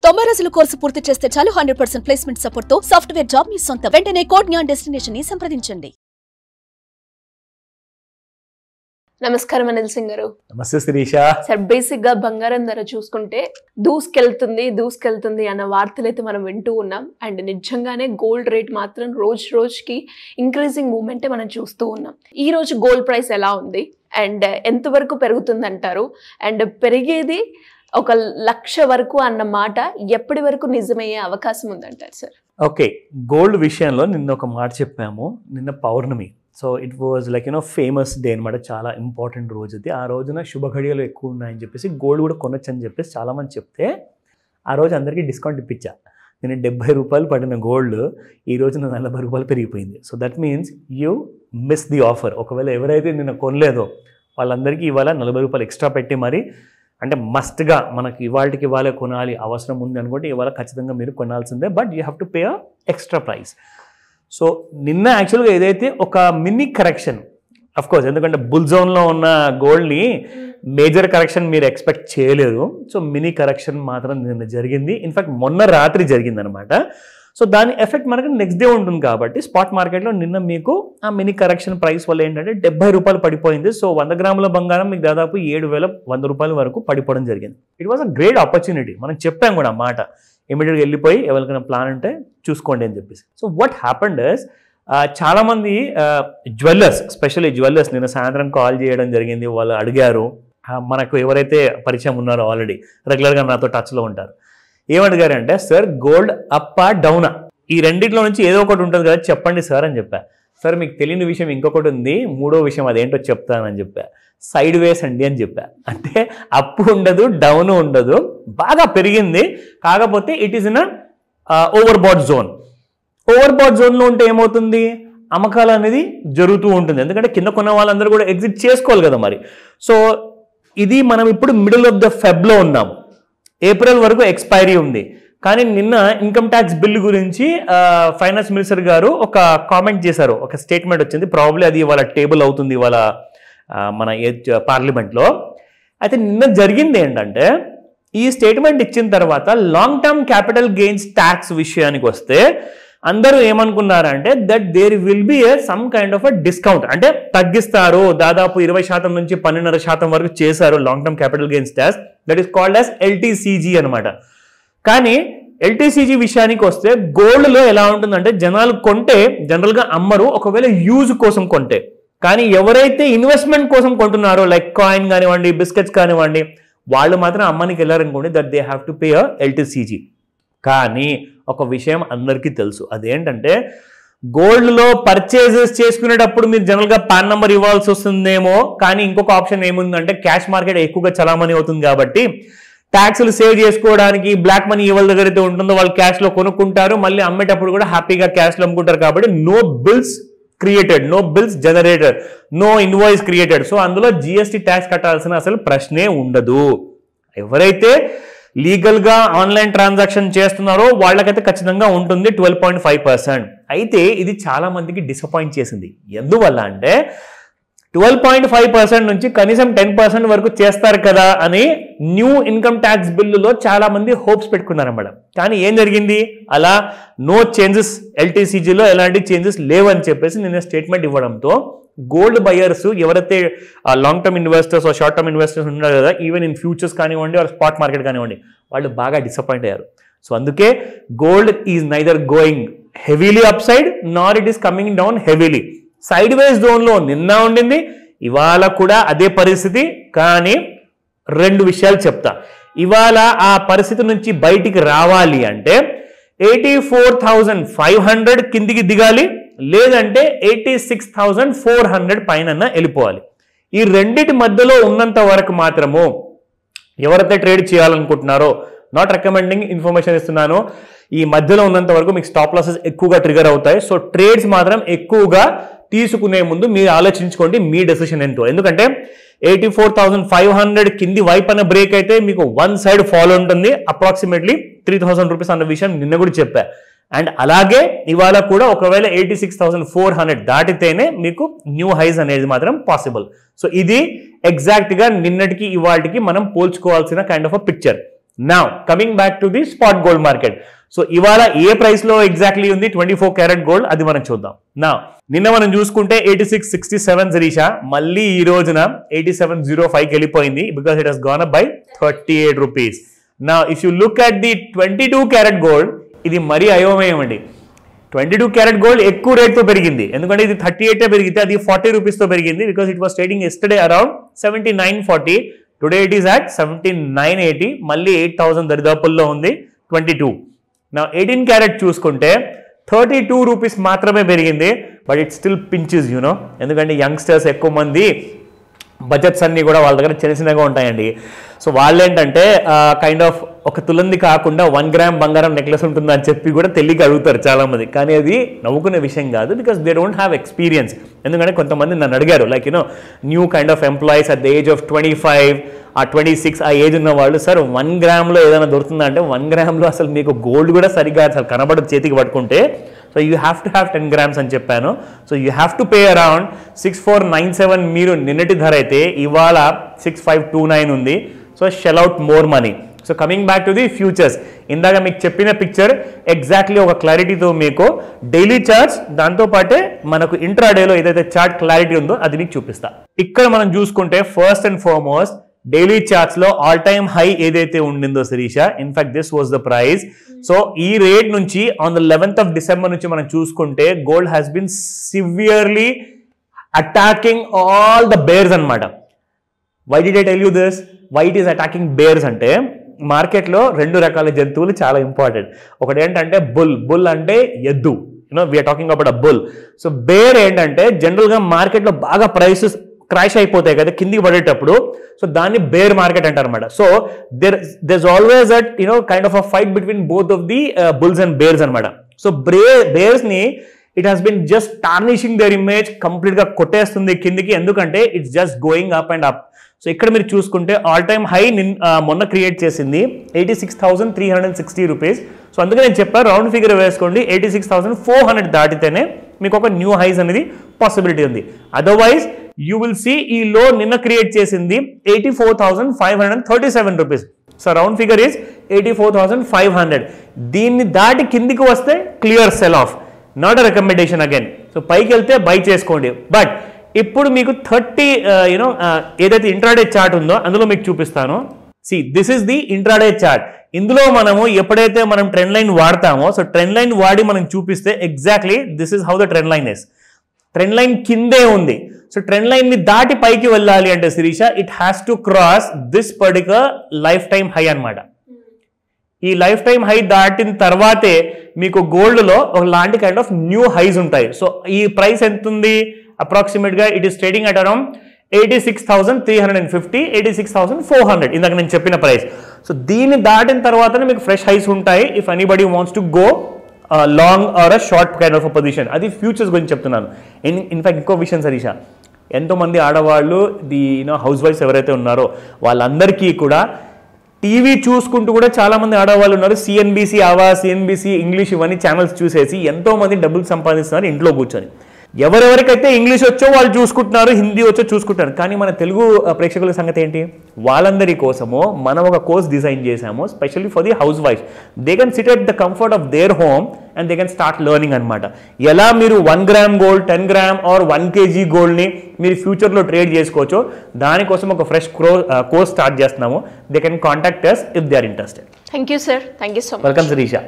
90 రోజుల కోర్సు పూర్తి చేస్తే చాలు 100% ప్లేస్మెంట్ సపోర్ట్ తో సాఫ్ట్వేర్ జాబ్ మీ సొంతం. వెంటనే కోడ్ జ్ఞాన్ డెస్టినేషన్ ని సంప్రదించండి. నమస్కారం అనిల్ సింగ్ గారు. నమస్తే శిరీష. సార్, బేసిక్ గా బంగారం ధర చూసుకుంటే దూసుకెళ్తుంది అన్న వార్తలు అయితే మనం వింటూ ఉన్నాం. అండ్ నిజంగానే గోల్డ్ రేట్ మాత్రం రోజుకి ఇంక్రీజింగ్ మూవ్మెంటే మనం చూస్తూ ఉన్నాం. ఈ రోజు గోల్డ్ ప్రైస్ ఎలా ఉంది అండ్ ఎంతవరకు పెరుగుతుంది అంటారు? అండ్ పెరిగేది 1,00,000 వరకు అన్న మాట ఎప్పటి వరకు నిజమయ్యే అవకాశం ఉందంటారు సార్? ఓకే, గోల్డ్ విషయంలో నిన్న ఒక మాట చెప్పాము. నిన్న పౌర్ణమి. So it was like famous day అనమాట. చాలా ఇంపార్టెంట్ రోజు అది. ఆ రోజున శుభ ఘడియలు ఎక్కువ ఉన్నాయని చెప్పేసి గోల్డ్ కూడా కొనొచ్చు అని చెప్పేసి చాలామంది చెప్తే ఆ రోజు అందరికీ డిస్కౌంట్ ఇప్పించా. నేను 70 రూపాయలు పడిన గోల్డ్ ఈ రోజున 40 రూపాయలు పెరిగిపోయింది. So that means you miss the offer. ఒకవేళ ఎవరైతే నిన్న కొనలేదో వాళ్ళందరికీ ఇవాళ 40 రూపాయలు ఎక్స్ట్రా పెట్టి మరి, అంటే మస్ట్గా మనకి ఇవాళకి ఇవాళ కొనాలి అవసరం ఉంది అనుకుంటే ఇవాళ ఖచ్చితంగా మీరు కొనాల్సిందే. But you have to pay a extra price. So నిన్న యాక్చువల్గా ఏదైతే ఒక మినీ కరెక్షన్, అఫ్కోర్స్ ఎందుకంటే బుల్ జోన్లో ఉన్న గోల్డ్ని మేజర్ కరెక్షన్ మీరు ఎక్స్పెక్ట్ చేయలేరు. సో మినీ కరెక్షన్ మాత్రం నిన్న జరిగింది. ఇన్ఫ్యాక్ట్ మొన్న రాత్రి జరిగింది అనమాట. సో దాని ఎఫెక్ట్ మనకి నెక్స్ట్ డే ఉంటుంది కాబట్టి స్పాట్ మార్కెట్లో నిన్న మీకు ఆ మినీ కరెక్షన్ ప్రైస్ వల్ల ఏంటంటే 70 రూపాయలు పడిపోయింది. సో 100 గ్రాముల బంగారం మీకు దాదాపు 7,100 రూపాయలు వరకు పడిపోవడం జరిగింది. It was a great opportunity. మనం చెప్పాం కూడా ఆ మాట, ఇమీడియట్గా వెళ్ళిపోయి ఎవరికైనా ప్లాన్ ఉంటే చూసుకోండి అని చెప్పేసి. సో వాట్ హ్యాపెండ్ ఇస్ చాలామంది జ్యువెల్లర్స్, స్పెషల్లీ జ్యువెల్లర్స్ నిన్న సాయంత్రం కాల్ చేయడం జరిగింది. వాళ్ళు అడిగారు, మనకు ఎవరైతే పరిచయం ఉన్నారో ఆల్రెడీ రెగ్యులర్గా నాతో టచ్లో ఉంటారు, ఏమడిగారంటే సార్ గోల్డ్ అప్పా డౌనా ఈ రెండింటిలో నుంచి ఏదో ఒకటి ఉంటుంది కదా చెప్పండి సార్ అని చెప్పా. సార్ మీకు తెలియని విషయం ఇంకొకటి ఉంది, మూడో విషయం అదేంటో చెప్తానని చెప్పా. సైడ్ వేస్ అండి అని చెప్పా. అంటే అప్పు ఉండదు, డౌన్ ఉండదు, బాగా పెరిగింది. కాకపోతే it is in over bat zone. Over bat జోన్లో ఉంటే ఏమవుతుంది, అమ్మకాలు అనేది జరుగుతూ ఉంటుంది. ఎందుకంటే కింద కొన్న వాళ్ళందరూ కూడా ఎగ్జిట్ చేసుకోవాలి కదా మరి. సో ఇది మనం ఇప్పుడు మిడిల్ ఆఫ్ ద ఫెబ్లో ఉన్నాము. ఏప్రిల్ వరకు ఎక్స్పైరీ ఉంది. కానీ నిన్న ఇన్కమ్ ట్యాక్స్ బిల్లు గురించి ఫైనాన్స్ మినిస్టర్ గారు ఒక కామెంట్ చేశారు, ఒక స్టేట్మెంట్ వచ్చింది. ప్రాబ్లీ అది ఇవాళ టేబుల్ అవుతుంది ఇవాళ మన పార్లమెంట్లో. అయితే నిన్న జరిగింది ఏంటంటే, ఈ స్టేట్మెంట్ ఇచ్చిన తర్వాత long term capital gains tax విషయానికి వస్తే అందరూ ఏమనుకున్నారంటే that there will be some kind of a discount, అంటే తగ్గిస్తారు. దాదాపు 20% నుంచి 12.5% వరకు చేశారు long term capital gains tax. That is called as LTCG అనమాట. కానీ ఎల్టీసీజీ విషయానికి వస్తే గోల్డ్లో ఎలా ఉంటుందంటే, జనాలు కొంటే జనరల్గా అమ్మరు, ఒకవేళ యూజ్ కోసం కొంటే. కానీ ఎవరైతే ఇన్వెస్ట్మెంట్ కోసం కొంటున్నారో లైక్ కాయిన్ కానివ్వండి, బిస్కెట్స్ కానివ్వండి, వాళ్ళు మాత్రం అమ్మనికి వెళ్ళారనుకోండి that they have to pay a LTCG. కానీ ఒక విషయం అందరికీ తెలుసు, అదేంటంటే గోల్డ్లో పర్చేజెస్ చేసుకునేటప్పుడు మీరు జనరల్గా పాన్ నెంబర్ ఇవ్వాల్సి వస్తుందేమో. కానీ ఇంకొక ఆప్షన్ ఏముందంటే క్యాష్ మార్కెట్ ఎక్కువగా చలామణి అవుతుంది కాబట్టి ట్యాక్స్లు సేవ్ చేసుకోవడానికి బ్లాక్ మనీ ఎవరి దగ్గర అయితే ఉంటుందో వాళ్ళు క్యాష్లో కొనుక్కుంటారు, మళ్ళీ అమ్మేటప్పుడు కూడా హ్యాపీగా క్యాష్లో అమ్ముకుంటారు. కాబట్టి no bills created, no bills generated, no invoice created. So అందులో జిఎస్టీ ట్యాక్స్ కట్టాల్సిన అసలు ప్రశ్నే ఉండదు. ఎవరైతే లీగల్గా ఆన్లైన్ ట్రాన్సాక్షన్ చేస్తున్నారో వాళ్ళకైతే ఖచ్చితంగా ఉంటుంది 12.5%. అయితే ఇది చాలా మందికి డిసప్పాయింట్ చేసింది. ఎందువల్ల అంటే 12.5% నుంచి కనీసం 10% వరకు చేస్తారు కదా అని న్యూ ఇన్కమ్ ట్యాక్స్ బిల్లులో చాలా మంది హోప్స్ పెట్టుకున్నారన్నమాట. కానీ ఏం జరిగింది, అలా నో చేంజెస్, ఎల్టీసీజీలో ఎలాంటి చేంజెస్ లేవని చెప్పేసి నిన్న స్టేట్మెంట్ ఇవ్వడంతో గోల్డ్ బయర్స్ ఎవరైతే long term investors short term investors ఉన్నారు కదా, ఈవెన్ ఇన్ ఫ్యూచర్స్ కానివ్వండి ఆర్ స్పాట్ మార్కెట్ కానివ్వండి, వాళ్ళు బాగా డిసప్పాయింట్ అయ్యారు. సో అందుకే gold is neither going heavily up side nor it is coming down heavily. Sideways జోన్లో నిన్న ఉండింది, ఇవాళ కూడా అదే పరిస్థితి. కానీ రెండు విషయాలు చెప్తా. ఇవాళ ఆ పరిస్థితి నుంచి బయటికి రావాలి అంటే 84,500 కిందికి దిగాలి, లేదంటే 86,400 పైన వెళ్ళిపోవాలి. ఈ రెండిటి మధ్యలో ఉన్నంత వరకు మాత్రము ఎవరైతే ట్రేడ్ చేయాలనుకుంటున్నారో, నాట్ రికమెండింగ్, ఇన్ఫర్మేషన్ ఇస్తున్నాను, ఈ మధ్యలో ఉన్నంత వరకు మీకు స్టాప్ లాసెస్ ఎక్కువగా ట్రిగర్ అవుతాయి. సో ట్రేడ్స్ మాత్రం ఎక్కువగా తీసుకునే ముందు మీరు ఆలోచించుకోండి మీ డెసిషన్ ఏంటో. ఎందుకంటే 84,500 కింది వైపు అన్న బ్రేక్ అయితే మీకు వన్ సైడ్ ఫాలో ఉంటుంది, అప్రాక్సిమేట్లీ 3,000 రూపీస్ అన్న విషయం నిన్న కూడా చెప్పా. అండ్ అలాగే ఇవాళ కూడా ఒకవేళ 86,400 దాటితేనే మీకు న్యూ హైస్ అనేది మాత్రం పాసిబుల్. సో ఇది ఎగ్జాక్ట్గా నిన్నటికి ఇవాళకి మనం పోల్చుకోవాల్సిన kind of a picture. Now coming back to the spot gold market. So ఇవాళ ఏ ప్రైస్ లో ఎగ్జాక్ట్లీ ఉంది 24 క్యారెట్ గోల్డ్, అది మనం చూద్దాం. నా నిన్న మనం చూసుకుంటే 86.67 శిరీష, మళ్ళీ ఈ రోజున 87.05కి వెళ్ళిపోయింది, because it has gone up by 38 rupees. నా if you look at the 22 carat gold, ఇది మరీ అయోమయం అండి. 22 క్యారెట్ గోల్డ్ ఎక్కువ రేట్తో పెరిగింది, ఎందుకంటే ఇది 38 పెరిగితే అది 40 రూపీస్తో పెరిగింది, because it was trading yesterday around 79.40. Today it is at 79.80, మళ్ళీ 8,000 దరిదాపుల్లో ఉంది 22. నా 18 క్యారెట్ చూసుకుంటే 32 రూపీస్ మాత్రమే పెరిగింది, but it still pinches you know, ఎందుకంటే యంగ్స్టర్స్ ఎక్కువ మంది బడ్జెట్స్ అన్నీ కూడా వాళ్ళ దగ్గర చిన్న చిన్నగా ఉంటాయండి. సో వాళ్ళు ఏంటంటే కైండ్ ఆఫ్ ఒక తులంది కాకుండా 1 గ్రామ్ బంగారం నెక్లెస్ ఉంటుందని అని చెప్పి కూడా తెలియక అడుగుతారు చాలామంది, కానీ అది నవ్వుకునే విషయం కాదు, because they don't have experience. ఎందుకంటే కొంతమంది నన్ను అడిగారు, like you know new kind of employees at the age of 25 ఆ 26 ఆ ఏజ్ ఉన్న వాళ్ళు, సార్ 1 గ్రామ్లో ఏదైనా దొరుకుతుందా అంటే 1 గ్రామ్లో అసలు మీకు గోల్డ్ కూడా సరిగ్గా అసలు కనబడదు చేతికి పట్టుకుంటే. So you have to have 10 grams అని చెప్పాను. So you have to pay around 6497. మీరు నిన్నటి ధర అయితే ఇవాళ 6529 ఉంది. So shell out more money. So coming back to the futures, ఇందాక మీకు చెప్పిన పిక్చర్ ఎగ్జాక్ట్లీ ఒక క్లారిటీతో మీకు డైలీ చార్ట్స్, దాంతోపాటే మనకు ఇంట్రాడేలో ఏదైతే చార్ట్ క్లారిటీ ఉందో అది మీకు చూపిస్తా. ఇక్కడ మనం చూసుకుంటే first and foremost daily charts లో ఆల్ టైమ్ హై ఏదైతే ఉండిందో Sirisha, in fact this was the price. So ఈ రేట్ నుంచి on the 11th of December నుంచి మనం చూసుకుంటే gold has been severely attacking all the bears అనమాట. Why did I tell you this? Why it is attacking bears అంటే, మార్కెట్లో 2 రకాల జంతువులు చాలా ఇంపార్టెంట్. ఒకటి ఏంటంటే బుల్ అంటే ఎద్దు, you know we are talking about a bull. So bear ఏంటంటే జనరల్గా మార్కెట్లో బాగా ప్రైసెస్ క్రాష్ అయిపోతాయి కదా కిందికి పడేటప్పుడు, సో దాన్ని బేర్ మార్కెట్ అంటారు అనమాట. So there's always that kind of a fight between both of the bulls and bears అనమాట. సో బేర్స్ ని it has been just tarnishing their image, complete గా కొట్టేస్తుంది కిందికి, ఎందుకంటే it's just going up and up. So ఇక్కడ మీరు చూసుకుంటే all time high మొన్న క్రియేట్ చేసింది 86,360 రూపీస్. సో అందుకే నేను చెప్పాను రౌండ్ ఫిగర్ వేసుకోండి, 86,400 దాటితేనే మీకు ఒక న్యూ హైస్ అనేది పాసిబిలిటీ ఉంది. అదర్వైజ్ యూ విల్ సీ ఈ లో నిన్న క్రియేట్ చేసింది 84,537 rupees. So round figure is 84,500. దీన్ని దాటి కిందికి వస్తే clear cell of, not a recommendation again. So పైకి వెళ్తే బై చేసుకోండి. బట్ ఇప్పుడు మీకు 30 ఏదైతే ఇంట్రాడే చార్ట్ ఉందో అందులో మీకు చూపిస్తాను. See this is the intraday chart. ఇందులో మనము ఎప్పుడైతే మనం ట్రెండ్ లైన్ వాడతామో, సో ట్రెండ్ లైన్ వాడి మనం చూపిస్తే exactly this is how the trend line is. Trend line కిందే ఉంది. సో ట్రెండ్ లైన్ ని దాటి పైకి వెళ్ళాలి అంటే Sirisha, it has to cross this particular life time high అనమాట. ఈ లైఫ్ టైమ్ హై దాటిన తర్వాతే మీకు గోల్డ్ లో ఒక లాంటి కైండ్ ఆఫ్ న్యూ హైస్ ఉంటాయి. సో ఈ ప్రైస్ ఎంత ఉంది అప్రాక్సిమేట్ గా? It is trading at around 86,350, 86,400 ఇందాక నేను చెప్పిన ప్రైస్. సో దీన్ని దాటిన తర్వాతనే మీకు ఫ్రెష్ హైస్ ఉంటాయి if anybody wants to go long or a short kind of position. అది ఫ్యూచర్స్ గురించి చెప్తున్నాను. ఇన్ఫాక్ట్ ఇంకో విషయం శరీష, ఎంతోమంది ఆడవాళ్ళు హౌస్ వైఫ్స్ ఎవరైతే ఉన్నారో వాళ్ళందరికీ కూడా టీవీ చూసుకుంటూ కూడా చాలా మంది ఆడవాళ్ళు ఉన్నారు. సిఎన్బిసి ఆవాజ్, సిఎన్బిసి ఇంగ్లీష్ ఇవన్నీ ఛానల్స్ చూసేసి ఎంతో మంది డబ్బులు సంపాదిస్తున్నారు ఇంట్లో కూర్చొని. ఎవరెవరికైతే ఇంగ్లీష్ వచ్చో వాళ్ళు చూసుకుంటున్నారు, హిందీ వచ్చో చూసుకుంటున్నారు. కానీ మన తెలుగు ప్రేక్షకుల సంగతి ఏంటి? వాళ్ళందరి కోసము మనం ఒక కోర్స్ డిజైన్ చేశాము specially for the house wife. They can sit at the comfort of their home and they can start learning అనమాట. ఎలా మీరు 1 gram gold, 10 gram or 1 kg గోల్డ్ని మీరు ఫ్యూచర్లో ట్రేడ్ చేసుకోవచ్చు, దానికోసం ఒక ఫ్రెష్ కోర్స్ స్టార్ట్ చేస్తున్నాము. They can contact us if they are interested. Thank you, sir. Thank you so much. Welcome, Sirisha.